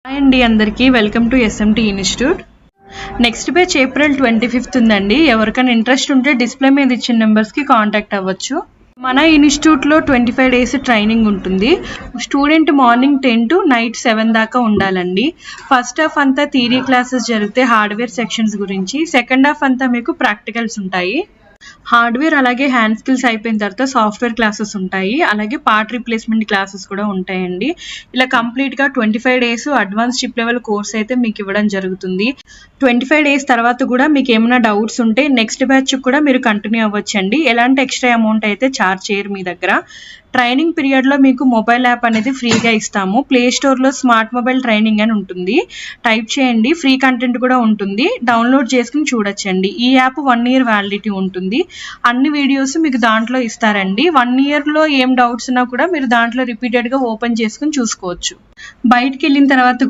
Hi అండి అందరికీ welcome to SMT institute. Next batch April 25th ఉందండి. ఎవరికైనా ఇంట్రెస్ట్ ఉంటే డిస్ప్లే మీద ఇచ్చిన నెంబర్స్కి కాంటాక్ట్ అవ్వచ్చు. మన ఇన్స్టిట్యూట్లో 25 days ట్రైనింగ్ ఉంటుంది. స్టూడెంట్ మార్నింగ్ 10 to నైట్ 7 దాకా ఉండాలండి. ఫస్ట్ హాఫ్ అంతా థియరీ క్లాసెస్ జరిగితే హార్డ్వేర్ సెక్షన్స్ గురించి, సెకండ్ హాఫ్ అంతా మీకు ప్రాక్టికల్స్ ఉంటాయి. హార్డ్వేర్ అలాగే హ్యాండ్ స్కిల్స్ అయిపోయిన తర్వాత సాఫ్ట్వేర్ క్లాసెస్ ఉంటాయి. అలాగే పార్ట్ రీప్లేస్మెంట్ క్లాసెస్ కూడా ఉంటాయండి. ఇలా కంప్లీట్గా 25 days advance chip level course అయితే మీకు ఇవ్వడం జరుగుతుంది. 25 days తర్వాత కూడా మీకు ఏమైనా డౌట్స్ ఉంటే నెక్స్ట్ బ్యాచ్ కూడా మీరు కంటిన్యూ అవ్వచ్చండి. ఎలాంటి ఎక్స్ట్రా అమౌంట్ అయితే ఛార్జ్ చేయరు మీ దగ్గర. ట్రైనింగ్ పీరియడ్లో మీకు మొబైల్ యాప్ అనేది ఫ్రీగా ఇస్తాము. ప్లే స్టోర్లో స్మార్ట్ మొబైల్ ట్రైనింగ్ అని ఉంటుంది, టైప్ చేయండి. ఫ్రీ కంటెంట్ కూడా ఉంటుంది, డౌన్లోడ్ చేసుకుని చూడొచ్చండి. ఈ యాప్ 1 year వ్యాలిడిటీ ఉంటుంది. అన్ని వీడియోస్ మీకు దాంట్లో ఇస్తారండి. 1 yearలో ఏం డౌట్స్ ఉన్నా కూడా మీరు దాంట్లో రిపీటెడ్గా ఓపెన్ చేసుకుని చూసుకోవచ్చు. బయటికి వెళ్ళిన తర్వాత